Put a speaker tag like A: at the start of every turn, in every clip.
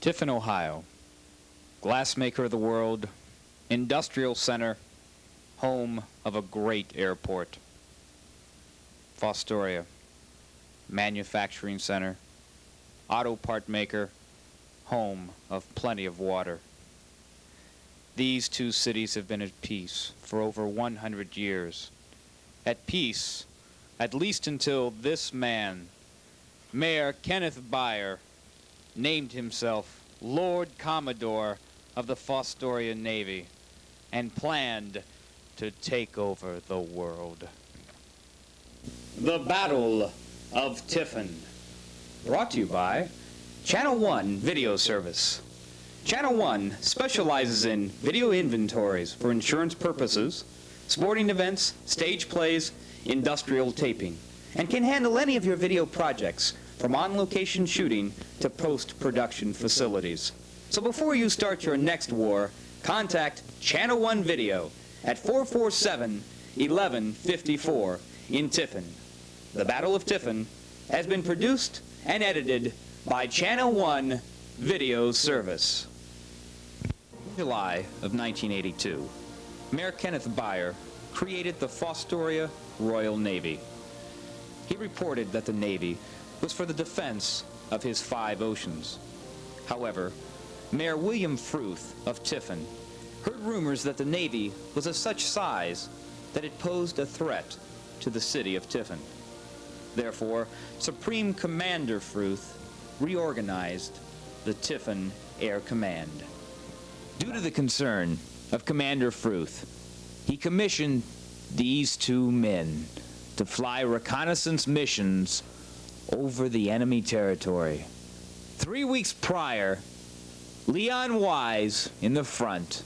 A: Tiffin, Ohio, glassmaker of the world, industrial center, home of a great airport. Fostoria, manufacturing center, auto part maker, home of plenty of water. These two cities have been at peace for over 100 years. At peace, at least until this man, Mayor Kenny Bier, named himself Lord Commodore of the Fostoria Navy and planned to take over the world. The Battle of Tiffin, brought to you by Channel 1 Video Service. Channel 1 specializes in video inventories for insurance purposes, sporting events, stage plays, industrial taping, and can handle any of your video projects from on-location shooting to post-production facilities. So before you start your next war, contact Channel 1 Video at 447-1154 in Tiffin. The Battle of Tiffin has been produced and edited by Channel 1 Video Service. In July of 1982, Mayor Kenny Bier created the Fostoria Royal Navy. He reported that the Navy was for the defense of his 5 oceans. However, Mayor Bill Fruth of Tiffin heard rumors that the Navy was of such size that it posed a threat to the city of Tiffin. Therefore, Supreme Commander Fruth reorganized the Tiffin Air Command. Due to the concern of Commander Fruth, he commissioned these 2 men to fly reconnaissance missions over the enemy territory. 3 weeks prior, Leon Wise in the front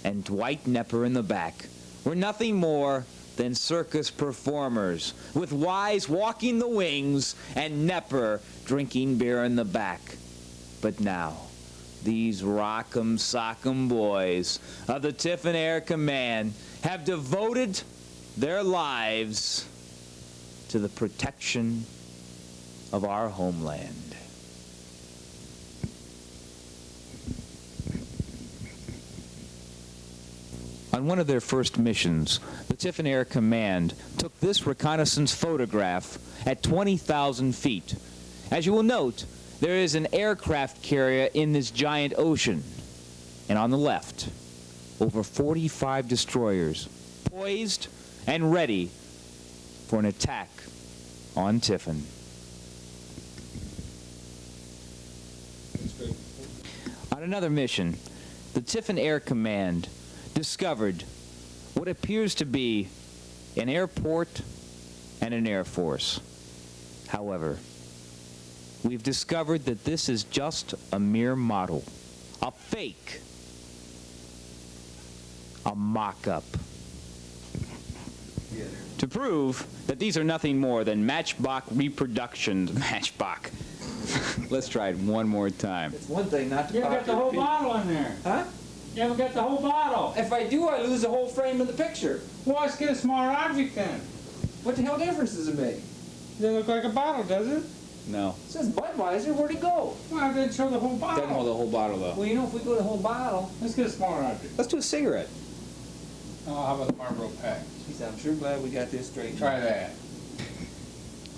A: and Dwight Nepper in the back were nothing more than circus performers, with Wise walking the wings and Nepper drinking beer in the back. But now, these rock'em sock'em boys of the Tiffin Air Command have devoted their lives to the protection of our homeland. On one of their first missions, the Tiffin Air Command took this reconnaissance photograph at 20,000 feet. As you will note, there is an aircraft carrier in this giant ocean, and on the left, over 45 destroyers, poised and ready for an attack on Tiffin. On another mission, the Tiffin Air Command discovered what appears to be an airport and an air force. However, we've discovered that this is just a mere model, a fake, a mock-up. To prove that these are nothing more than Matchbox reproductions. Matchbox. Let's try it one more time.
B: It's one thing not to
C: You haven't got the whole
B: people.
C: bottle in there.
B: Huh?
C: You haven't got the whole bottle.
B: If I do, I lose the whole frame of the picture.
C: Well, let's get a smaller object then.
B: What the hell difference does it make?
C: Doesn't look like a bottle, does it?
A: No.
B: It says Budweiser. Where'd it go?
C: Well, I didn't show the whole
A: Doesn't hold
C: bottle.
A: the whole bottle, though.
B: Well, you know, if we go the whole bottle.
C: Let's get a smaller object.
A: Let's do a cigarette.
C: Oh, how about the Marlboro pack?
B: Geez, I'm sure glad we got this straight.
C: Try that.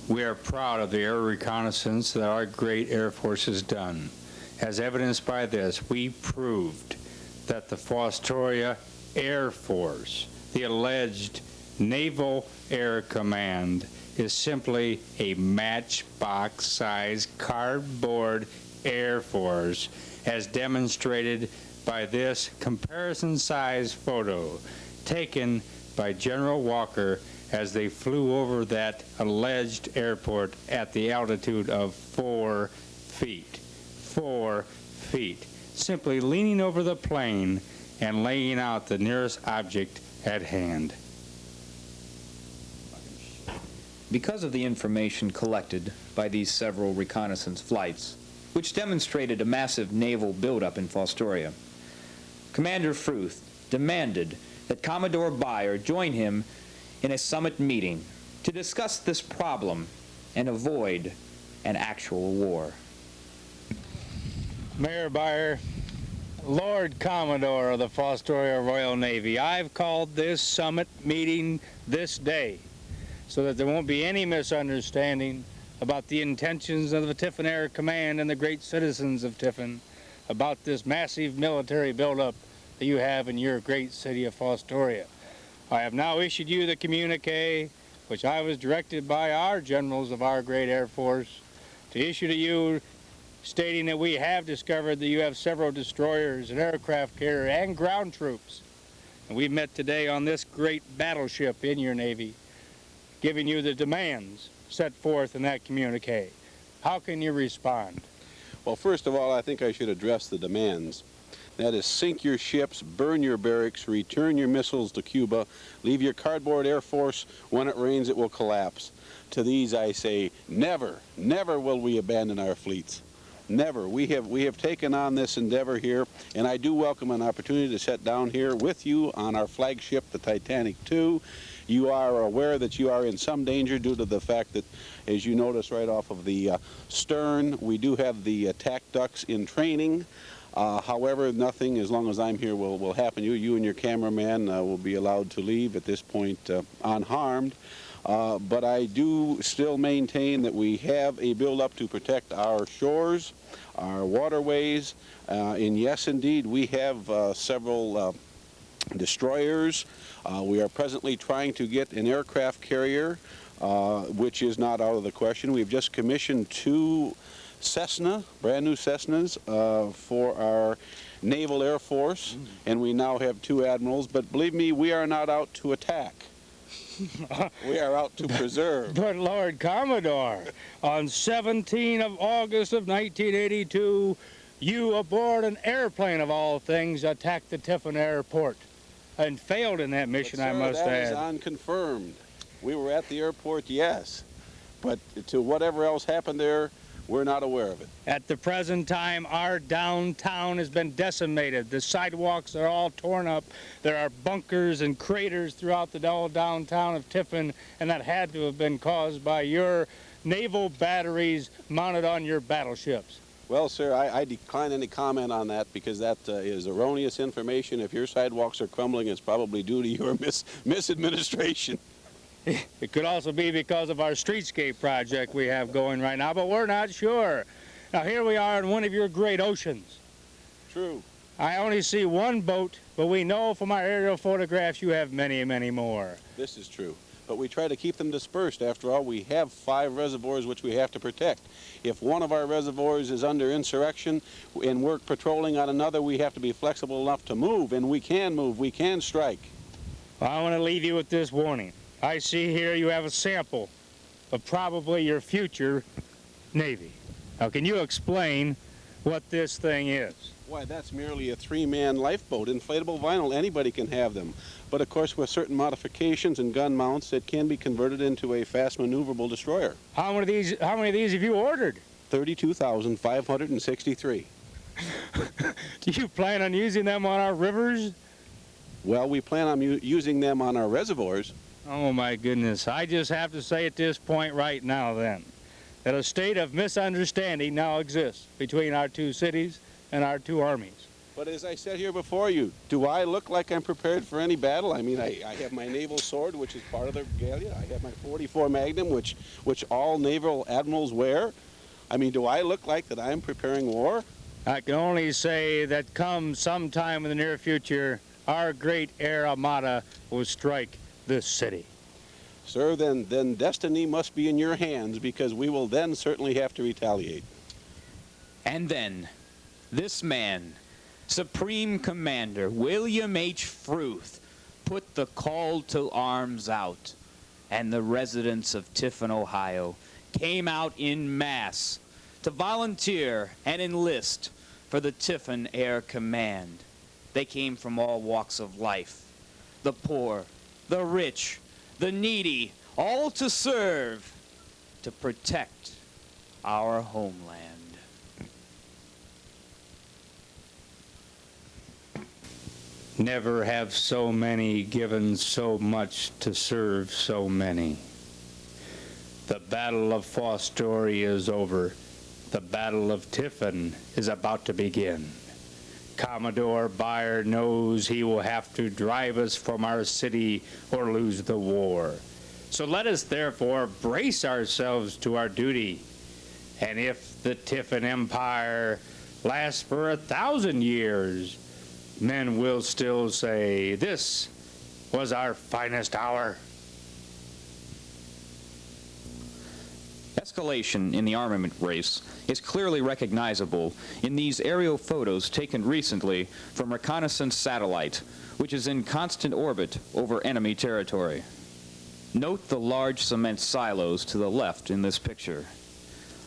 D: We are proud of the air reconnaissance that our great Air Force has done. As evidenced by this, we proved that the Fostoria Air Force, the alleged Naval Air Command, is simply a matchbox-sized cardboard Air Force, as demonstrated by this comparison-sized photo taken by General Walker as they flew over that alleged airport at the altitude of 4 feet. 4 feet. Simply leaning over the plane and laying out the nearest object at hand.
A: Because of the information collected by these several reconnaissance flights, which demonstrated a massive naval buildup in Fostoria, Commander Fruth demanded that Commodore Bier join him in a summit meeting to discuss this problem and avoid an actual war.
D: Mayor Bier, Lord Commodore of the Fostoria Royal Navy, I've called this summit meeting this day so that there won't be any misunderstanding about the intentions of the Tiffin Air Command and the great citizens of Tiffin about this massive military buildup that you have in your great city of Fostoria. I have now issued you the communique which I was directed by our generals of our great Air Force to issue to you, stating that we have discovered that you have several destroyers, an aircraft carrier, and ground troops. And we've met today on this great battleship in your Navy, giving you the demands set forth in that communique. How can you respond?
E: Well, first of all, I think I should address the demands. That is, sink your ships, burn your barracks, return your missiles to Cuba, leave your cardboard Air Force. When it rains, it will collapse. To these I say, never, never will we abandon our fleets. Never. We have taken on this endeavor here, and I do welcome an opportunity to sit down here with you on our flagship, the Titanic II. You are aware that you are in some danger due to the fact that, as you notice right off of the stern, we do have the attack ducts in training. However, nothing, as long as I'm here, will happen. You and your cameraman will be allowed to leave at this point unharmed. But I do still maintain that we have a build-up to protect our shores, our waterways, and yes, indeed, we have several destroyers. We are presently trying to get an aircraft carrier, which is not out of the question. We've just commissioned 2 Cessna, brand new Cessnas, for our Naval Air Force, and we now have 2 admirals. But believe me, we are not out to attack. We are out to preserve.
D: But Lord Commodore, on 17 of August of 1982, you aboard an airplane of all things attacked the Tiffin airport and failed in that mission,
E: But, sir,
D: I must
E: that
D: add.
E: is unconfirmed. We were at the airport, yes, but to whatever else happened there, we're not aware of it.
D: At the present time, our downtown has been decimated. The sidewalks are all torn up. There are bunkers and craters throughout the whole downtown of Tiffin, and that had to have been caused by your naval batteries mounted on your battleships.
E: Well, sir, I decline any comment on that because that is erroneous information. If your sidewalks are crumbling, it's probably due to your misadministration.
D: It could also be because of our streetscape project we have going right now, but we're not sure. Now, here we are in one of your great oceans.
E: True.
D: I only see one boat, but we know from our aerial photographs you have many, many more.
E: This is true. But we try to keep them dispersed. After all, we have 5 reservoirs which we have to protect. If one of our reservoirs is under insurrection and we're patrolling on another, we have to be flexible enough to move, and we can move, we can strike.
D: Well, I want to leave you with this warning. I see here you have a sample of probably your future Navy. Now, can you explain what this thing is?
E: Why, that's merely a 3-man lifeboat, inflatable vinyl. Anybody can have them. But of course, with certain modifications and gun mounts, it can be converted into a fast maneuverable destroyer.
D: How many of these have you ordered?
E: 32,563.
D: Do you plan on using them on our rivers?
E: Well, we plan on using them on our reservoirs.
D: Oh my goodness, I just have to say at this point right now then, that a state of misunderstanding now exists between our 2 cities and our 2 armies.
E: But as I said here before you, do I look like I'm prepared for any battle? I mean, I have my naval sword, which is part of the regalia. I have my .44 Magnum, which all naval admirals wear. I mean, do I look like that I'm preparing war?
D: I can only say that come sometime in the near future, our great air armada will strike this city.
E: Sir, then destiny must be in your hands, because we will then certainly have to retaliate.
A: And then, this man, Supreme Commander William H. Fruth, put the call to arms out, and the residents of Tiffin, Ohio, came out en masse to volunteer and enlist for the Tiffin Air Command. They came from all walks of life, the poor, the rich, the needy, all to serve, to protect our homeland.
D: Never have so many given so much to serve so many. The Battle of Fostoria is over. The Battle of Tiffin is about to begin. Commodore Bier knows he will have to drive us from our city or lose the war. So let us therefore brace ourselves to our duty. And if the Tiffin Empire lasts for 1,000 years, men will still say, this was our finest hour.
A: Escalation in the armament race is clearly recognizable in these aerial photos taken recently from reconnaissance satellite, which is in constant orbit over enemy territory. Note the large cement silos to the left in this picture.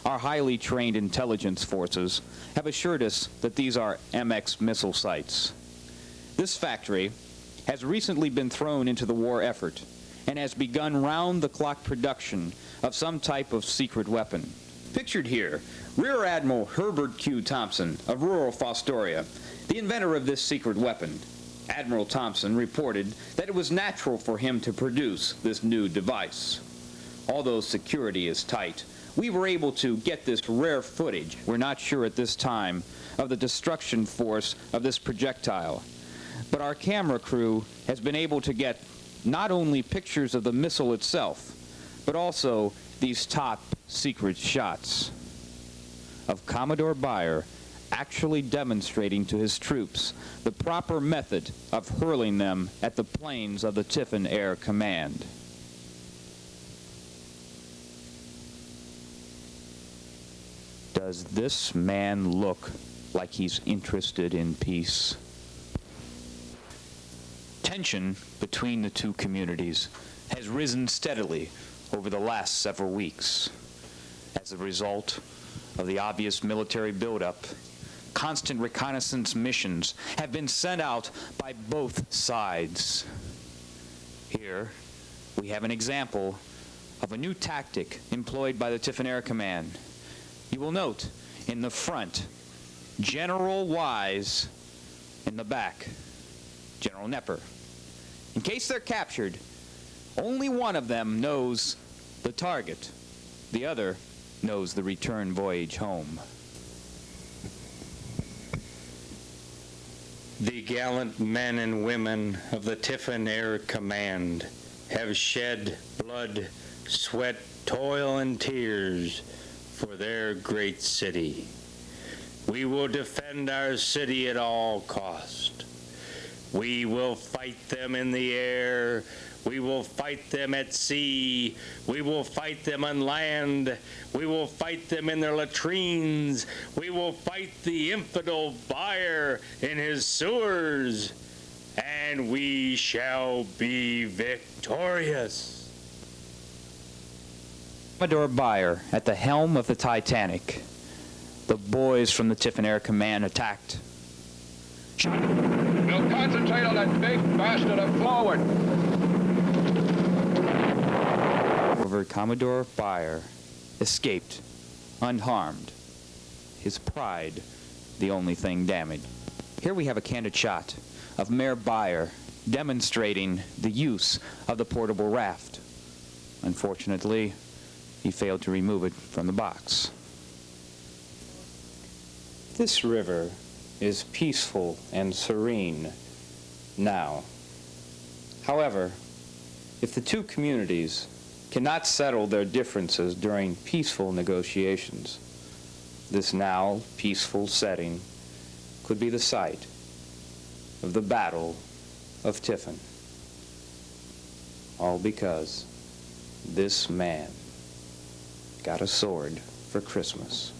A: Our highly trained intelligence forces have assured us that these are MX missile sites. This factory has recently been thrown into the war effort and has begun round-the-clock production of some type of secret weapon. Pictured here, Rear Admiral Herbert Q. Thompson of rural Fostoria, the inventor of this secret weapon. Admiral Thompson reported that it was natural for him to produce this new device. Although security is tight, we were able to get this rare footage. We're not sure at this time of the destruction force of this projectile, but our camera crew has been able to get not only pictures of the missile itself, but also these top secret shots of Commodore Bier actually demonstrating to his troops the proper method of hurling them at the planes of the Tiffin Air Command. Does this man look like he's interested in peace? Tension between the two communities has risen steadily over the last several weeks. As a result of the obvious military buildup, constant reconnaissance missions have been sent out by both sides. Here, we have an example of a new tactic employed by the Tiffin Air Command. You will note in the front, General Wise, in the back, General Nepper. In case they're captured, only one of them knows the target. The other knows the return voyage home.
D: The gallant men and women of the Tiffin Air Command have shed blood, sweat, toil, and tears for their great city. We will defend our city at all cost. We will fight them in the air. We will fight them at sea. We will fight them on land. We will fight them in their latrines. We will fight the infidel Bier in his sewers. And we shall be victorious.
A: Commodore Bier at the helm of the Titanic. The boys from the Tiffin Air Command attacked.
F: We'll concentrate on that big bastard up forward.
A: However, Commodore Bier escaped unharmed. His pride, the only thing damaged. Here we have a candid shot of Mayor Bier demonstrating the use of the portable raft. Unfortunately, he failed to remove it from the box. This river is peaceful and serene now. However, if the two communities cannot settle their differences during peaceful negotiations, this now peaceful setting could be the site of the Battle of Tiffin. All because this man got a sword for Christmas.